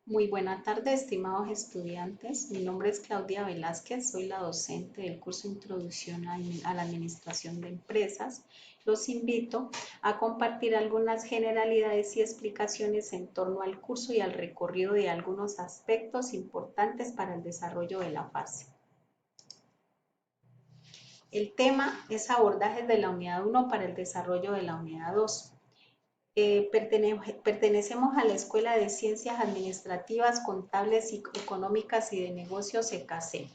Muy buena tarde, estimados estudiantes. Mi nombre es Claudia Velázquez, soy la docente del curso Introducción a la Administración de Empresas. Los invito a compartir algunas generalidades y explicaciones en torno al curso y al recorrido de algunos aspectos importantes para el desarrollo de la fase. El tema es abordajes de la unidad 1 para el desarrollo de la unidad 2. Pertenecemos a la Escuela de Ciencias Administrativas, Contables y Económicas y de Negocios ECACE.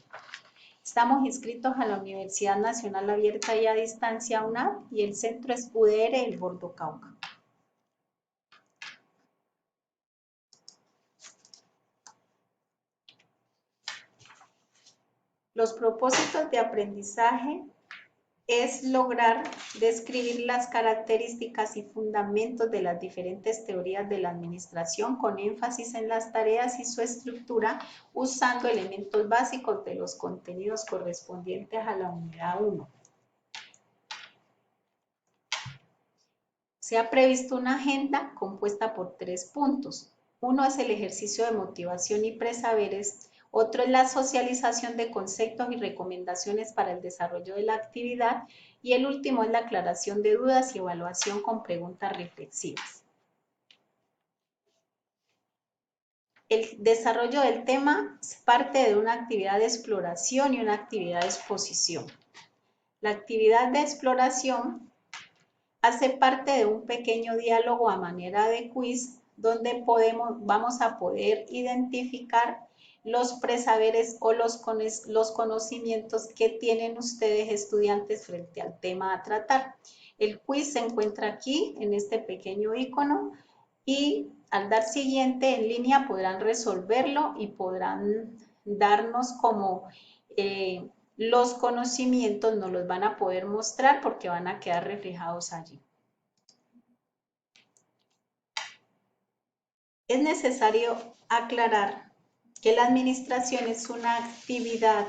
Estamos inscritos a la Universidad Nacional Abierta y a Distancia UNAP y el centro es UDR El Bordo Cauca. Los propósitos de aprendizaje es lograr describir las características y fundamentos de las diferentes teorías de la administración con énfasis en las tareas y su estructura usando elementos básicos de los contenidos correspondientes a la unidad 1. Se ha previsto una agenda compuesta por 3 puntos. Uno es el ejercicio de motivación y presaberes. Otro es la socialización de conceptos y recomendaciones para el desarrollo de la actividad y el último es la aclaración de dudas y evaluación con preguntas reflexivas. El desarrollo del tema parte de una actividad de exploración y una actividad de exposición. La actividad de exploración hace parte de un pequeño diálogo a manera de quiz donde vamos a poder identificar los presaberes o los conocimientos que tienen ustedes estudiantes frente al tema a tratar. El quiz se encuentra aquí en este pequeño icono y al dar siguiente en línea podrán resolverlo y podrán darnos como los conocimientos, nos los van a poder mostrar porque van a quedar reflejados allí. Es necesario aclarar que la administración es una actividad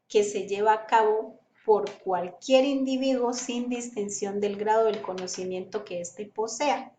que se lleva a cabo por cualquier individuo sin distinción del grado del conocimiento que éste posea.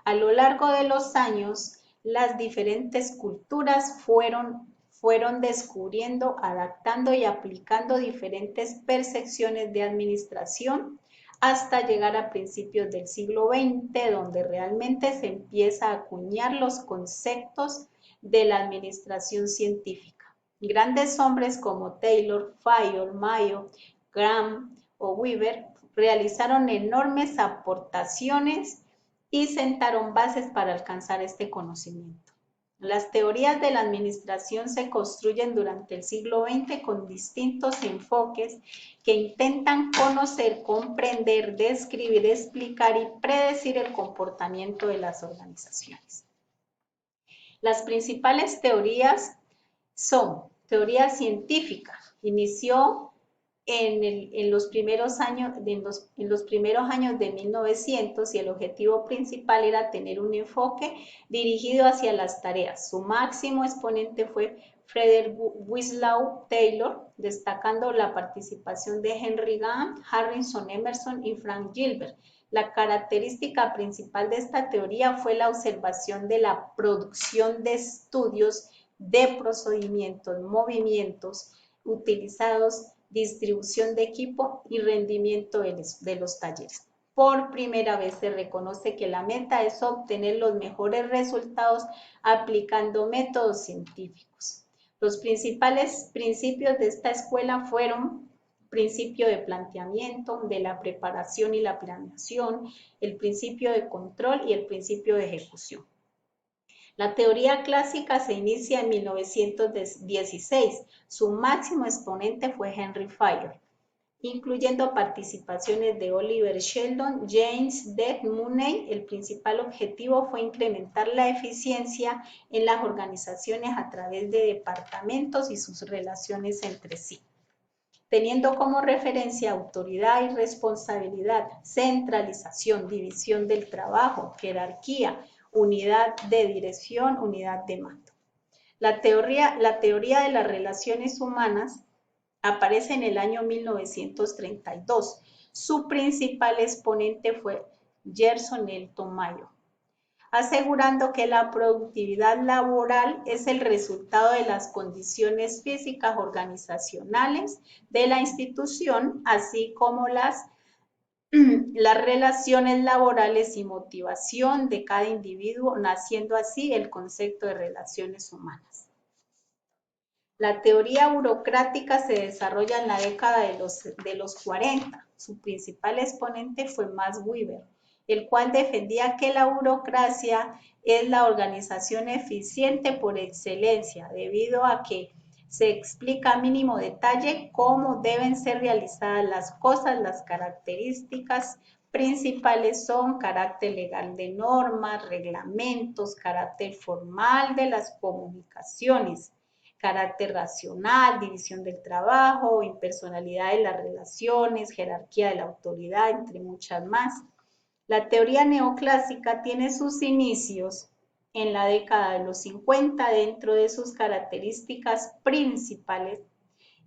A lo largo de los años, las diferentes culturas fueron descubriendo, adaptando y aplicando diferentes percepciones de administración hasta llegar a principios del siglo XX, donde realmente se empieza a acuñar los conceptos de la administración científica. Grandes hombres como Taylor, Fayol, Mayo, Graham o Weaver realizaron enormes aportaciones y sentaron bases para alcanzar este conocimiento. Las teorías de la administración se construyen durante el siglo XX con distintos enfoques que intentan conocer, comprender, describir, explicar y predecir el comportamiento de las organizaciones. Las principales teorías son teoría científica, inició en los primeros años de 1900 y el objetivo principal era tener un enfoque dirigido hacia las tareas. Su máximo exponente fue Frederick Winslow Taylor, destacando la participación de Henry Graham, Harrison Emerson y Frank Gilbert. La característica principal de esta teoría fue la observación de la producción de estudios de procedimientos, movimientos utilizados, distribución de equipo y rendimiento de los talleres. Por primera vez se reconoce que la meta es obtener los mejores resultados aplicando métodos científicos. Los principales principios de esta escuela fueron principio de planteamiento, de la preparación y la planeación, el principio de control y el principio de ejecución. La teoría clásica se inicia en 1916. Su máximo exponente fue Henry Fayol, incluyendo participaciones de Oliver Sheldon, James D. Mooney. El principal objetivo fue incrementar la eficiencia en las organizaciones a través de departamentos y sus relaciones entre sí, teniendo como referencia autoridad y responsabilidad, centralización, división del trabajo, jerarquía, unidad de dirección, unidad de mando. La teoría de las relaciones humanas aparece en el año 1932. Su principal exponente fue Gerson Elton Mayo. asegurando que la productividad laboral es el resultado de las condiciones físicas organizacionales de la institución, así como las relaciones laborales y motivación de cada individuo, naciendo así el concepto de relaciones humanas. La teoría burocrática se desarrolla en la década de los 40. Su principal exponente fue Max Weber, el cual defendía que la burocracia es la organización eficiente por excelencia, debido a que se explica a mínimo detalle cómo deben ser realizadas las cosas. Las características principales son carácter legal de normas, reglamentos, carácter formal de las comunicaciones, carácter racional, división del trabajo, impersonalidad de las relaciones, jerarquía de la autoridad, entre muchas más. La teoría neoclásica tiene sus inicios en la década de los 50. Dentro de sus características principales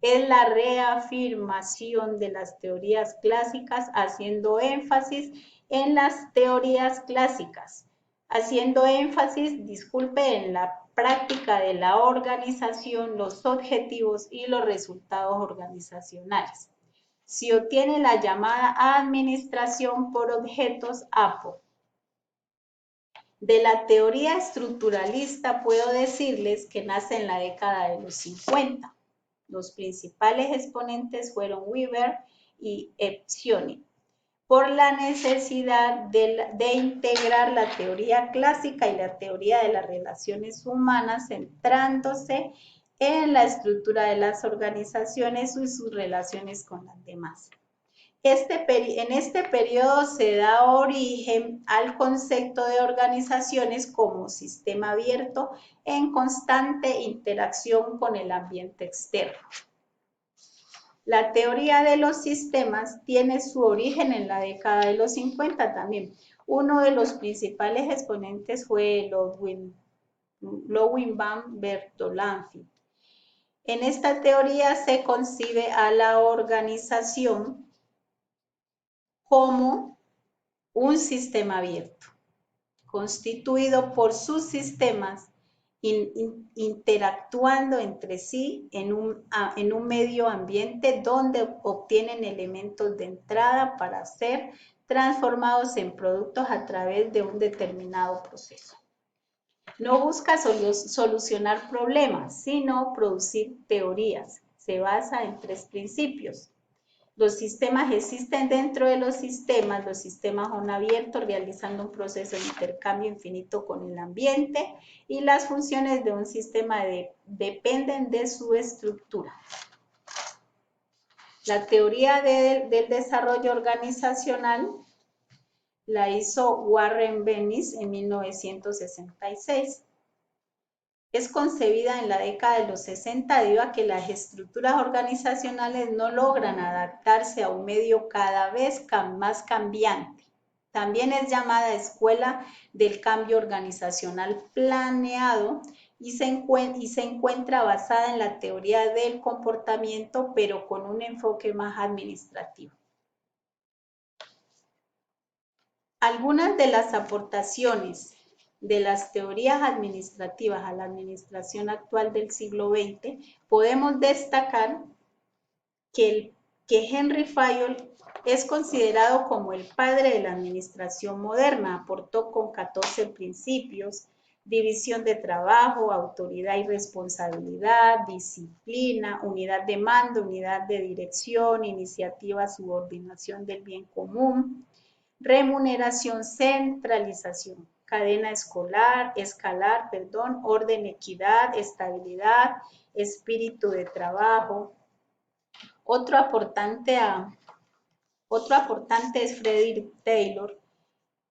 es la reafirmación de las teorías clásicas, haciendo énfasis en las teorías clásicas, en la práctica de la organización, los objetivos y los resultados organizacionales. Se obtiene la llamada administración por objetos APO. De la teoría estructuralista puedo decirles que nace en la década de los 50. Los principales exponentes fueron Weber y Epsioni, por la necesidad de integrar la teoría clásica y la teoría de las relaciones humanas, centrándose en la estructura de las organizaciones y sus relaciones con las demás. En este periodo se da origen al concepto de organizaciones como sistema abierto en constante interacción con el ambiente externo. La teoría de los sistemas tiene su origen en la década de los 50 también. Uno de los principales exponentes fue Ludwig van Bertalanffy. En esta teoría se concibe a la organización como un sistema abierto, constituido por sus sistemas interactuando entre sí en un medio ambiente donde obtienen elementos de entrada para ser transformados en productos a través de un determinado proceso. No busca solucionar problemas, sino producir teorías. Se basa en 3 principios. Los sistemas existen dentro de los sistemas son abiertos, realizando un proceso de intercambio infinito con el ambiente, y las funciones de un sistema dependen de su estructura. La teoría del desarrollo organizacional la hizo Warren Bennis en 1966. Es concebida en la década de los 60 debido a que las estructuras organizacionales no logran adaptarse a un medio cada vez más cambiante. También es llamada escuela del cambio organizacional planeado y se encuentra basada en la teoría del comportamiento, pero con un enfoque más administrativo. Algunas de las aportaciones de las teorías administrativas a la administración actual del siglo XX, podemos destacar que Henry Fayol es considerado como el padre de la administración moderna. Aportó con 14 principios: división de trabajo, autoridad y responsabilidad, disciplina, unidad de mando, unidad de dirección, iniciativa, subordinación del bien común, remuneración, centralización, cadena escalar, orden, equidad, estabilidad, espíritu de trabajo. Otro aportante es Frederick Taylor,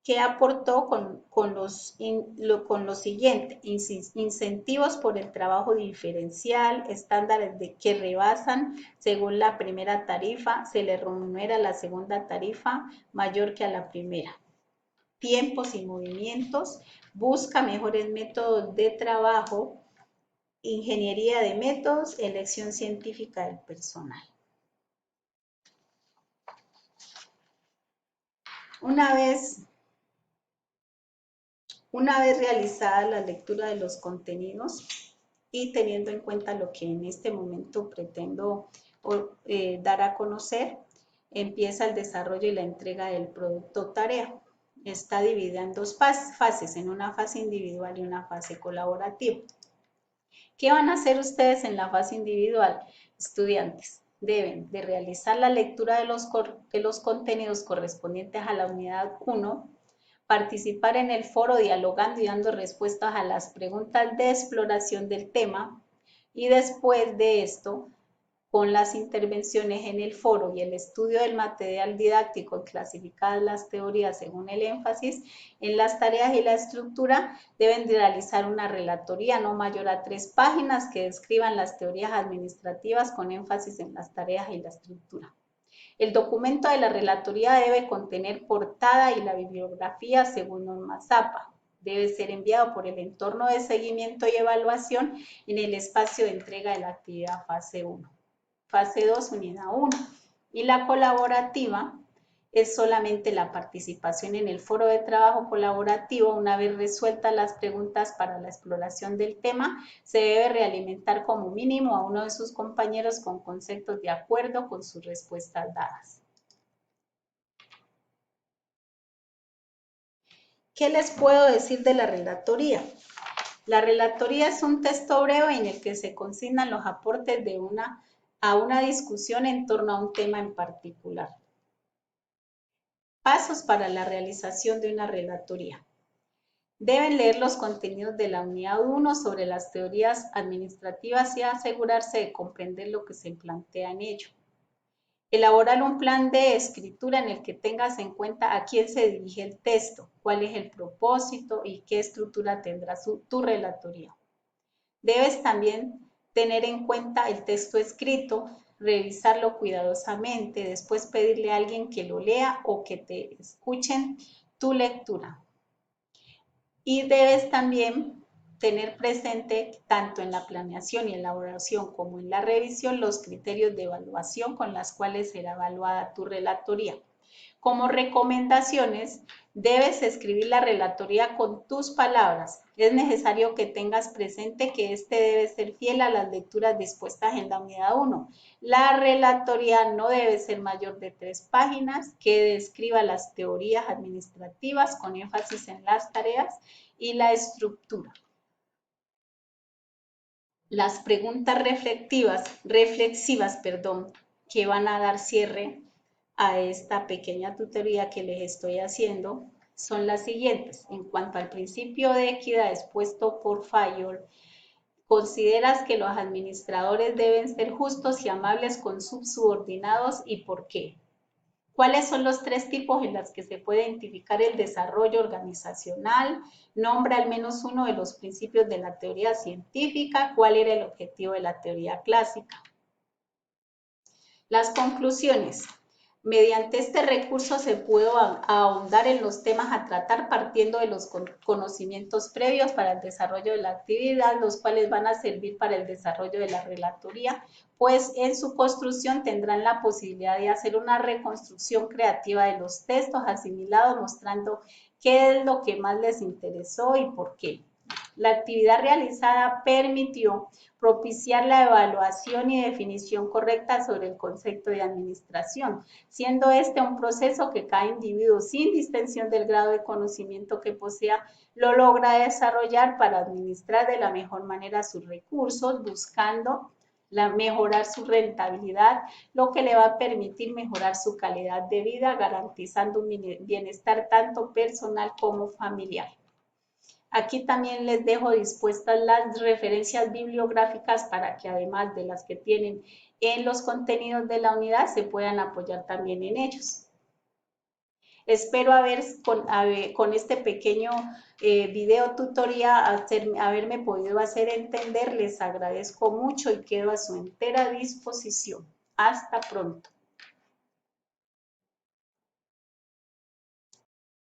que aportó con lo siguiente: incentivos por el trabajo diferencial, estándares que rebasan según la primera tarifa, se le remunera la segunda tarifa mayor que a la primera. Tiempos y movimientos, busca mejores métodos de trabajo, ingeniería de métodos, elección científica del personal. Una vez Una vez realizada la lectura de los contenidos y teniendo en cuenta lo que en este momento pretendo dar a conocer, empieza el desarrollo y la entrega del producto tarea. Está dividida en dos fases, en una fase individual y una fase colaborativa. ¿Qué van a hacer ustedes en la fase individual? Estudiantes, deben de realizar la lectura de los contenidos correspondientes a la unidad 1, participar en el foro dialogando y dando respuestas a las preguntas de exploración del tema, y después de esto, con las intervenciones en el foro y el estudio del material didáctico y clasificadas las teorías según el énfasis en las tareas y la estructura, deben de realizar una relatoría no mayor a 3 páginas que describan las teorías administrativas con énfasis en las tareas y la estructura. El documento de la relatoría debe contener portada y la bibliografía según norma ZAPA. Debe ser enviado por el entorno de seguimiento y evaluación en el espacio de entrega de la actividad fase 1. Fase 2, unidad 1. Y la colaborativa es solamente la participación en el foro de trabajo colaborativo. Una vez resueltas las preguntas para la exploración del tema, se debe realimentar como mínimo a uno de sus compañeros con conceptos de acuerdo con sus respuestas dadas. ¿Qué les puedo decir de la relatoría? La relatoría es un texto breve en el que se consignan los aportes a una discusión en torno a un tema en particular. Pasos para la realización de una relatoría. Deben leer los contenidos de la unidad 1 sobre las teorías administrativas y asegurarse de comprender lo que se plantea en ello. Elaborar un plan de escritura en el que tengas en cuenta a quién se dirige el texto, cuál es el propósito y qué estructura tendrá tu relatoría. Debes también tener en cuenta el texto escrito, revisarlo cuidadosamente, después pedirle a alguien que lo lea o que te escuchen tu lectura. Y debes también tener presente, tanto en la planeación y elaboración como en la revisión, los criterios de evaluación con los cuales será evaluada tu relatoría. Como recomendaciones, debes escribir la relatoría con tus palabras. Es necesario que tengas presente que este debe ser fiel a las lecturas dispuestas en la unidad 1. La relatoría no debe ser mayor de 3 páginas, que describa las teorías administrativas con énfasis en las tareas y la estructura. Las preguntas reflexivas, que van a dar cierre a esta pequeña tutoría que les estoy haciendo son las siguientes. En cuanto al principio de equidad expuesto por Fayol, ¿consideras que los administradores deben ser justos y amables con sus subordinados y por qué? ¿Cuáles son los 3 tipos en los que se puede identificar el desarrollo organizacional? Nombra al menos uno de los principios de la teoría científica. ¿Cuál era el objetivo de la teoría clásica? Las conclusiones. Mediante este recurso se puede ahondar en los temas a tratar partiendo de los conocimientos previos para el desarrollo de la actividad, los cuales van a servir para el desarrollo de la relatoría, pues en su construcción tendrán la posibilidad de hacer una reconstrucción creativa de los textos asimilados, mostrando qué es lo que más les interesó y por qué. La actividad realizada permitió propiciar la evaluación y definición correcta sobre el concepto de administración, siendo este un proceso que cada individuo, sin distinción del grado de conocimiento que posea, lo logra desarrollar para administrar de la mejor manera sus recursos, buscando mejorar su rentabilidad, lo que le va a permitir mejorar su calidad de vida, garantizando un bienestar tanto personal como familiar. Aquí también les dejo dispuestas las referencias bibliográficas para que además de las que tienen en los contenidos de la unidad se puedan apoyar también en ellos. Espero con este pequeño video tutoría haberme podido hacer entender. Les agradezco mucho y quedo a su entera disposición. Hasta pronto.